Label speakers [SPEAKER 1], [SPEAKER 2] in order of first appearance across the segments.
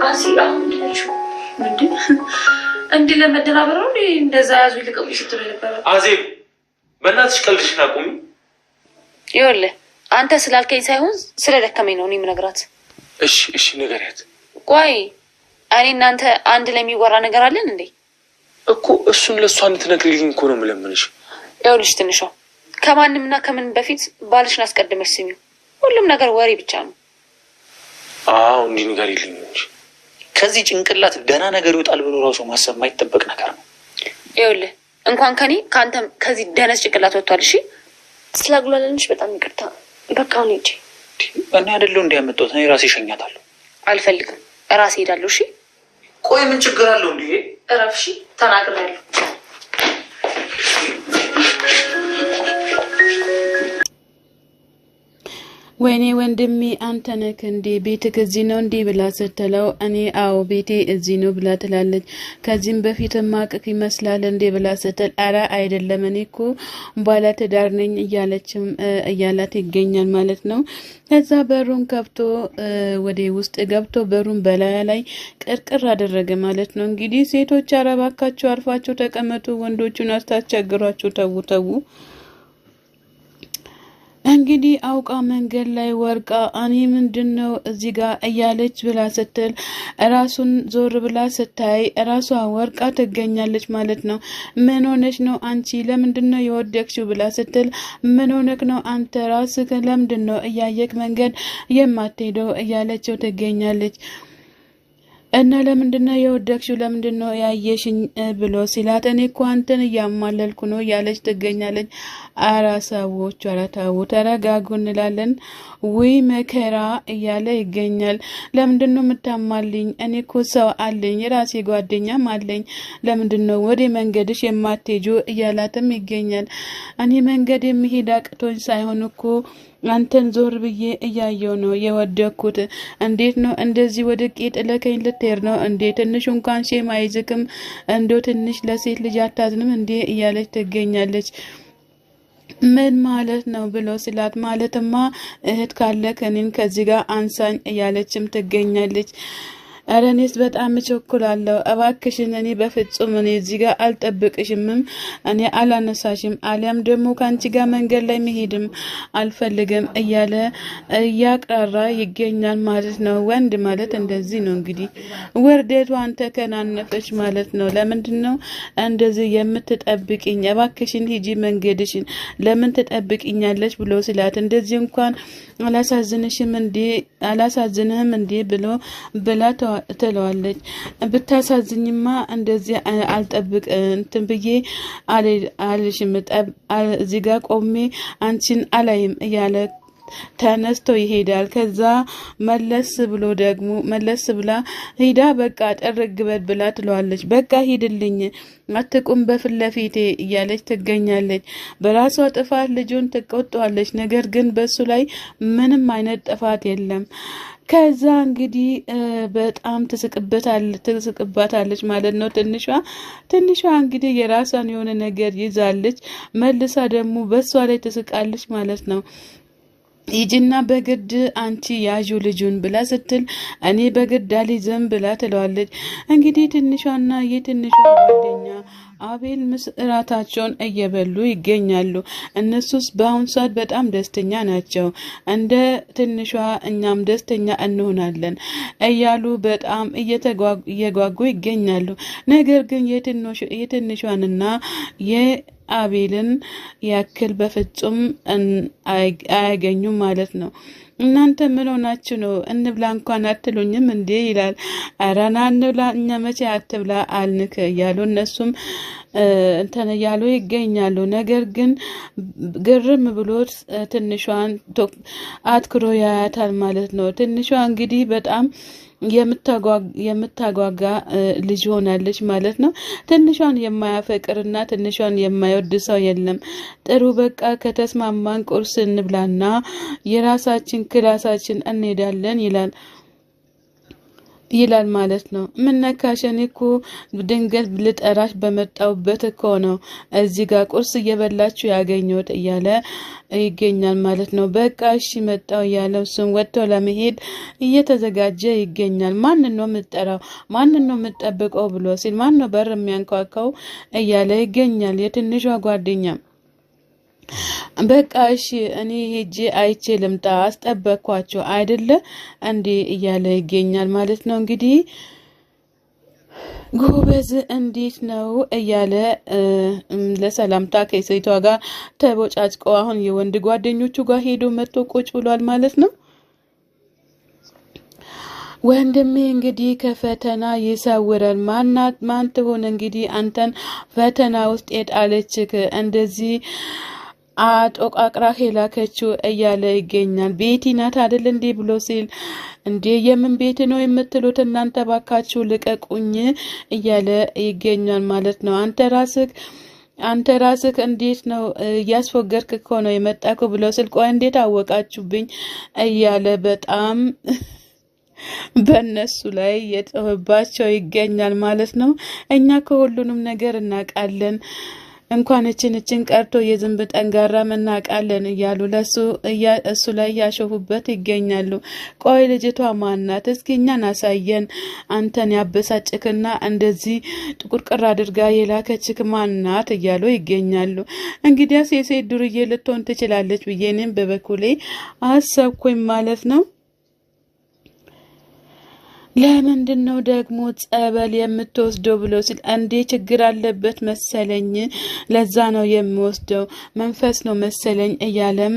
[SPEAKER 1] አሲራ እንዴ ለመደናበር ነው እንደዛ ያዙ ይልቀም ይሽጥሩ ነበር
[SPEAKER 2] አዜብ በእናትሽ ቀልድሽን አቁሚ
[SPEAKER 1] ይኸውልህ አንተ ስላልከኝ ሳይሆን ስለደከመኝ ነው እኔ የምነግራት
[SPEAKER 2] እሺ ንገሪያት
[SPEAKER 1] ቆይ እኔ እናንተ አንድ ላይ የሚወራ ነገር አለን እንዴ
[SPEAKER 2] እኮ እሱን ለሷ እንድትነግሪልኝ እኮ ነው የምለምንሽ
[SPEAKER 1] ይኸውልሽ ትንሿ ከማንምና ከምን በፊት ባልሽን አስቀድመሽ ስሚው ሁሉም ነገር ወሬ ብቻ ነው
[SPEAKER 2] እንዴ ንገሪልኝ እንጂ
[SPEAKER 3] ከዚህ ጭንቅላት ደህና ነገር ይወጣል ብሎ ራሱ ማሰብ ማይጠበቅ ነገር ነው
[SPEAKER 1] ይኸውልህ እንኳን ከኔ ካንተም ከዚህ ደነስ ጭንቅላት ወጥቷል እሺ ስላግሏለንሽ በጣም ይቅርታ በቃ ነው እንጂ
[SPEAKER 3] እኔ አይደለም እንዲያመጣው እኔ ራሴ ሸኛታለሁ
[SPEAKER 1] አልፈልግም ራሴ ሄዳለሁ እሺ
[SPEAKER 3] ቆይ ምን ችግር አለው እንዴ
[SPEAKER 1] እረፍሺ ተናግሬያለሁ
[SPEAKER 4] ወይኔ ወንድሜ አንተ ነህ እንዴ ቤትህ እዚህ ነው እንዴ ብላ ስትለው እኔ አዎ ቤቴ እዚህ ነው ብላ ትላለች ከዚህም በፊት ማቅቅ ይመስላል እንዴ ብላ ስትል አረ አይደለም እኔ እኮ ባለ ትዳር ነኝ እያላት ይገኛል ማለት ነው ከዛ በሩን ከፍቶ ወደ ውስጥ ገብቶ በሩን በላያ ላይ ቅርቅር አደረገ ማለት ነው እንግዲህ ሴቶች አረባካቸው አርፋቸው ተቀመጡ ወንዶቹን አስታቸግሯቸው ተው እንግዲህ አውቃ መንገድ ላይ ወርቃ እኔ ምንድነው እዚህ ጋር እያለች ብላ ስትል ራሱን ዞር ብላ ስታይ ራሷ ወርቃ ትገኛለች ማለት ነው ምን ሆነሽ ነው አንቺ ለምንድነው የወደቅሽው ብላ ስትል ምን ሆነክ ነው አንተ ራስህ ለምንድነው እያየክ መንገድ የማትሄደው እያለችው ትገኛለች እና ለምንድነው የወደቅሽው ለምንድነው ያየሽኝ ብሎ ሲላት እኔ እኮ አንተን ያማለልኩ ነው ያለች ትገኛለች አራሳዎች አራታው ተረጋጉ እንላለን ወይ መከራ እያለ ይገኛል ለምንድነው የምታማልኝ እኔ እኮ ሰው አለኝ ራሴ ጓደኛም አለኝ ለምንድነው ወደ መንገድሽ የማትሄጁ እያላተም ይገኛል እኔ መንገድ የሚሄድ አቅቶኝ ሳይሆን እኮ አንተን ዞር ብዬ እያየው ነው የወደኩት እንዴት ነው እንደዚህ ወድቄ ጥለከኝ ልትሄድ ነው እንዴ ትንሽ እንኳን ሼም አይዝክም እንዶ ትንሽ ለሴት ልጅ አታዝንም እንዴ እያለች ትገኛለች ምን ማለት ነው ብሎ ሲላት ማለትማ እህት ካለ ከኔን ከዚህ ጋር አንሳኝ እያለችም ትገኛለች አረኔስ በጣም ቸኩላለሁ አባክሽን እኔ በፍጹም እኔ እዚህ ጋር አልጠብቅሽም እኔ አላነሳሽም አለም ደግሞ ካንቺ ጋር መንገድ ላይ መሄድም አልፈልግም እያለ ያቅራራ ይገኛል ማለት ነው ወንድ ማለት እንደዚህ ነው እንግዲህ ወርደቱ አንተ ከናነፈሽ ማለት ነው ለምንድነው እንደዚህ የምትጠብቂኝ አባክሽን ሂጂ መንገድሽን ለምን ትጠብቂኛለሽ ብሎ ሲላት እንደዚህ እንኳን አላሳዝንህም እንዴ ብሎ ብላ ትለዋለች ብታሳዝኝማ እንደዚህ አልጠብቅ እንትን ብዬ አልሽም እዚህ ጋር ቆሜ አንቺን አላይም እያለ ተነስቶ ይሄዳል ከዛ መለስ ብላ ሄዳ በቃ ጠርግበት ብላ ትለዋለች በቃ ሂድልኝ አትቁም በፍለፊቴ እያለች ትገኛለች በራሷ ጥፋት ልጁን ትቆጣዋለች ነገር ግን በሱ ላይ ምንም አይነት ጥፋት የለም ከዛ እንግዲህ በጣም ትስቅባታለች ማለት ነው ትንሿ እንግዲህ የራሷን የሆነ ነገር ይዛለች መልሳ ደግሞ በሷ ላይ ትስቃለች ማለት ነው ይጅና በግድ አንቺ ያጁ ልጁን ብላ ስትል እኔ በግድ አልይዝም ብላ ትለዋለች እንግዲህ ትንሿና የትንሿ ጓደኛ አቤል ምስራታቸውን እየበሉ ይገኛሉ እነሱስ በአሁን ሰዓት በጣም ደስተኛ ናቸው እንደ ትንሿ እኛም ደስተኛ እንሆናለን እያሉ በጣም እየጓጉ ይገኛሉ ነገር ግን የትንሿንና አቤልን ያክል በፍጹም አያገኙም ማለት ነው እናንተ ምን ሆናችሁ ነው እንብላ እንኳን አትሉኝም እንዴ ይላል አራና እንብላ እኛ መቼ አትብላ አልንከ ያሉ እነሱም እንተነ ያሉ ይገኛሉ ነገር ግን ግርም ብሎት ትንሿን አትክሮ ያያታል ማለት ነው ትንሿ እንግዲህ በጣም የምታጓጓ ልጅ ሆናለች ማለት ነው ትንሿን የማያፈቅርና ትንሿን የማይወድ ሰው የለም ጥሩ በቃ ከተስማማን ቁርስ እንብላና የራሳችን ክላሳችን እንሄዳለን ይላል ይላል ማለት ነው። ምን ነካሽ? እኔ እኮ ድንገት ልጠራሽ በመጣውበት እኮ ነው እዚህ ጋር ቁርስ እየበላችሁ ያገኘሁት እያለ ይገኛል ማለት ነው። በቃ እሺ መጣው እያለ እሱም ወጥቶ ለመሄድ እየተዘጋጀ ይገኛል። ማንን ነው የምጠራው? ማንን ነው የምጠብቀው ብሎ ሲል ማን ነው በር የሚያንኳኳው እያለ ይገኛል። የትንሿ ጓደኛ በቃ እሺ እኔ ሄጄ አይቼ ልምጣ አስጠበቅኳቸው አይደለ እንዴ እያለ ይገኛል ማለት ነው። እንግዲህ ጎበዝ እንዴት ነው እያለ ለሰላምታ ከሴቷ ጋር ተቦጫጭቆ አሁን የወንድ ጓደኞቹ ጋር ሄዶ መጥቶ ቁጭ ብሏል ማለት ነው። ወንድሜ እንግዲህ ከፈተና ይሰውረን። ማን ትሆን እንግዲህ አንተን ፈተና ውስጥ የጣለችክ እንደዚህ አጦቃቅራህ የላከችው እያለ ይገኛል። ቤቲ ናት አይደል እንዴ ብሎ ሲል እንዴ የምን ቤት ነው የምትሉት እናንተ ባካችሁ ልቀቁኝ እያለ ይገኛል ማለት ነው። አንተ ራስህ እንዴት ነው ያስፎገርክ እኮ ነው የመጣኩ ብሎ ሲል ቆይ እንዴት አወቃችሁብኝ እያለ በጣም በእነሱ ላይ የጮህባቸው ይገኛል ማለት ነው። እኛ ከሁሉንም ነገር እናውቃለን እንኳን እችን ቀርቶ የዝንብ ጠንጋራ እናውቃለን እያሉ እሱ ላይ ያሾፉበት ይገኛሉ። ቆይ ልጅቷ ማናት? እስኪ እኛን አሳየን። አንተን ያበሳጭክና እንደዚህ ጥቁርቅር አድርጋ የላከችክ ማናት እያሉ ይገኛሉ። እንግዲያስ የሴት ዱርዬ ልትሆን ትችላለች ብዬ እኔም በበኩሌ አሰብኩኝ ማለት ነው። ለምንድን ነው ደግሞ ጸበል የምትወስደው ብሎ ሲል እንዴ ችግር አለበት መሰለኝ ለዛ ነው የምወስደው መንፈስ ነው መሰለኝ እያለም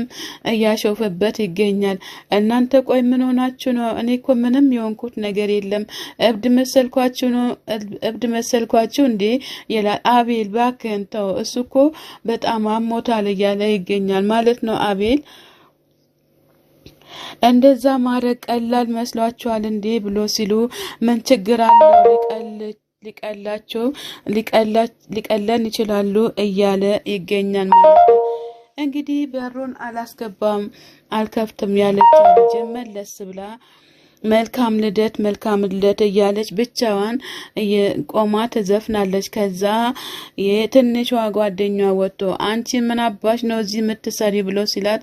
[SPEAKER 4] እያሾፈበት ይገኛል። እናንተ ቆይ ምን ሆናችሁ ነው? እኔ እኮ ምንም የሆንኩት ነገር የለም እብድ መሰልኳችሁ እንዴ ይላል። አቤል እባክህን ተው እሱ እኮ በጣም አሞታል እያለ ይገኛል ማለት ነው። አቤል እንደዛ ማድረግ ቀላል መስሏቸዋል እንዴ ብሎ ሲሉ ምን ችግር አለው ሊቀለን ይችላሉ እያለ ይገኛል ማለት ነው። እንግዲህ በሩን አልከፍትም ያለችው ልጅ መለስ ብላ መልካም ልደት እያለች ብቻዋን ቆማ ትዘፍናለች። ከዛ የትንሿ ጓደኛ ወጥቶ አንቺ ምን አባሽ ነው እዚህ የምትሰሪ ብሎ ሲላት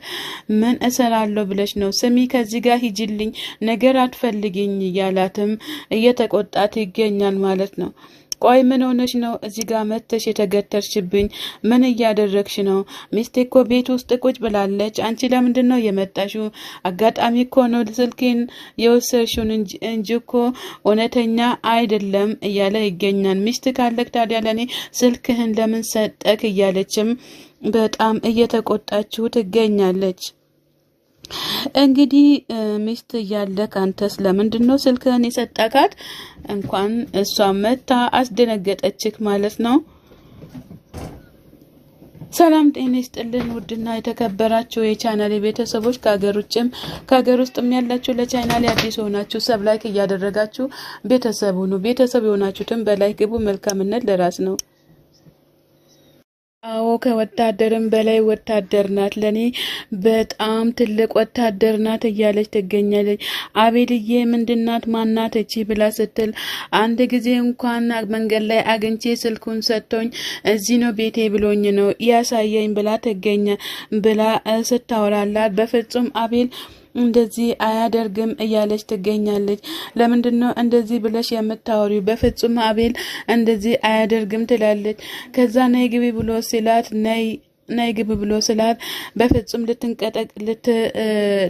[SPEAKER 4] ምን እሰራለሁ ብለሽ ነው? ስሚ ከዚህ ጋር ሂጂልኝ ነገር አትፈልጊኝ እያላትም እየተቆጣት ይገኛል ማለት ነው። ቆይ ምን ሆነሽ ነው እዚህ ጋር መተሽ የተገተርሽብኝ? ምን እያደረግሽ ነው? ሚስቴ እኮ ቤት ውስጥ ቁጭ ብላለች። አንቺ ለምንድን ነው የመጣሽው? አጋጣሚ እኮ ነው ስልኬን የወሰድሽውን እንጂ እኮ እውነተኛ አይደለም እያለ ይገኛል። ሚስት ካለክ ታዲያ ለኔ ስልክህን ለምን ሰጠክ? እያለችም በጣም እየተቆጣችው ትገኛለች። እንግዲህ ሚስት እያለ ካንተስ ለምንድን ነው ስልክህን የሰጠካት? እንኳን እሷ መታ አስደነገጠችክ ማለት ነው። ሰላም ጤና ይስጥልን ውድና የተከበራችሁ የቻናሌ ቤተሰቦች ከሀገር ውስጥም ያላችሁ ለቻናሌ አዲስ ሆናችሁ ሰብ ላይክ እያደረጋችሁ ቤተሰብ ሁኑ። ቤተሰብ የሆናችሁትን በላይ ግቡ። መልካምነት ለራስ ነው። አዎ ከወታደርም በላይ ወታደር ናት፣ ለኔ በጣም ትልቅ ወታደር ናት እያለች ትገኛለች። አቤልዬ ምንድናት ማናት እቺ ብላ ስትል አንድ ጊዜ እንኳን መንገድ ላይ አግኝቼ ስልኩን ሰጥቶኝ እዚህ ነው ቤቴ ብሎኝ ነው ያሳየኝ ብላ ስታወራላት በፍጹም አቤል እንደዚህ አያደርግም እያለች ትገኛለች። ለምንድነው እንደዚህ ብለሽ የምታወሪው? በፍጹም አቤል እንደዚህ አያደርግም ትላለች። ከዛ ነይ ግቢ ብሎ ሲላት ነይ ግቢ ብሎ ስላት በፍጹም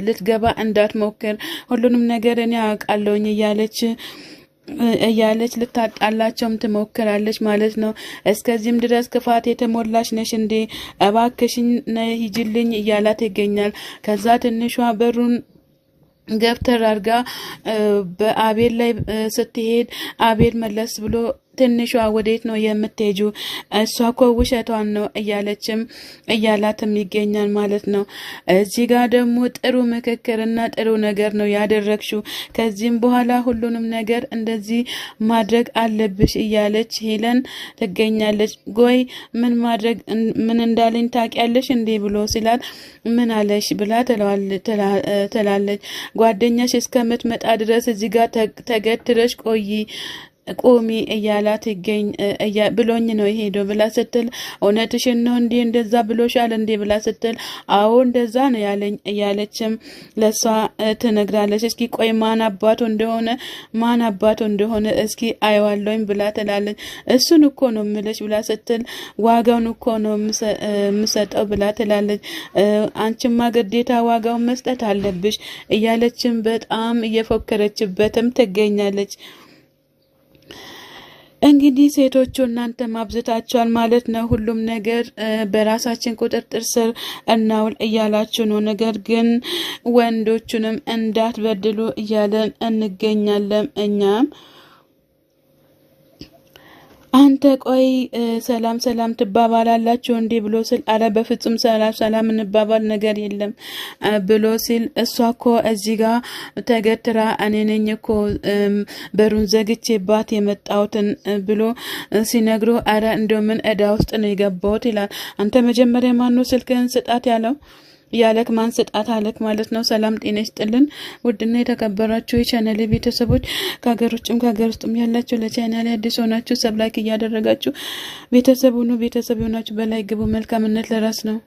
[SPEAKER 4] ልትገባ እንዳትሞክር ሁሉንም ነገር እኔ አውቃለሁኝ እያለች ልታጣላቸውም ትሞክራለች ማለት ነው። እስከዚህም ድረስ ክፋት የተሞላሽ ነሽ እንዴ? እባክሽን ነይ ሂጂልኝ እያላት ይገኛል። ከዛ ትንሿ በሩን ገፍተር አድርጋ በአቤል ላይ ስትሄድ አቤል መለስ ብሎ ትንሿ ወዴት ነው የምትሄጂው? እሷ እኮ ውሸቷን ነው እያላትም ይገኛል ማለት ነው። እዚህ ጋር ደግሞ ጥሩ ምክክርና ጥሩ ነገር ነው ያደረግሽው። ከዚህም በኋላ ሁሉንም ነገር እንደዚህ ማድረግ አለብሽ እያለች ሄለን ትገኛለች። ጎይ ምን እንዳለኝ ታውቂያለሽ እንዴ ብሎ ሲላት ምን አለሽ ብላ ትላለች። ጓደኛሽ እስከምትመጣ ድረስ እዚህ ጋር ተገትረሽ ቆሚ እያላት ብሎኝ ነው የሄደው ብላ ስትል እውነትሽን ነው እንዴ እንደዛ ብሎሻል እንዴ ብላ ስትል አዎ እንደዛ ነው ያለኝ እያለችም ለሷ ትነግራለች። እስኪ ቆይ ማን አባቱ እንደሆነ እስኪ አይዋለኝ ብላ ትላለች። እሱን እኮ ነው ምለሽ ብላ ስትል ዋጋውን እኮ ነው ምሰጠው ብላ ትላለች። አንቺማ ግዴታ ዋጋውን መስጠት አለብሽ እያለችም በጣም እየፎከረችበትም ትገኛለች። እንግዲህ ሴቶቹ እናንተ ማብዛታችኋል ማለት ነው። ሁሉም ነገር በራሳችን ቁጥጥር ስር እናውል እያላችሁ ነው። ነገር ግን ወንዶቹንም እንዳትበድሉ እያለን እንገኛለን እኛም አንተ ቆይ ሰላም ትባባላላችሁ እንዴ ብሎ ሲል አረ በፍጹም ሰላም እንባባል ነገር የለም ብሎ ሲል እሷ እኮ እዚህ ጋር ተገትራ እኔ ነኝ እኮ በሩን ዘግቼባት የመጣሁትን ብሎ ሲነግሩ አረ እንደምን እዳ ውስጥ ነው የገባሁት ይላል። አንተ መጀመሪያ ማነው ስልክህን ስጣት ያለክ ማን ስጣት አለክ ማለት ነው። ሰላም ጤና ይስጥልን ውድና የተከበራችሁ የቻናሌ ቤተሰቦች ከሀገር ውጭም ከሀገር ውስጥም ያላችሁ ለቻናሌ አዲስ ሆናችሁ ሰብስክራይብ እያደረጋችሁ ቤተሰብ ሆናችሁ በላይ ግቡ። መልካምነት ለራስ ነው።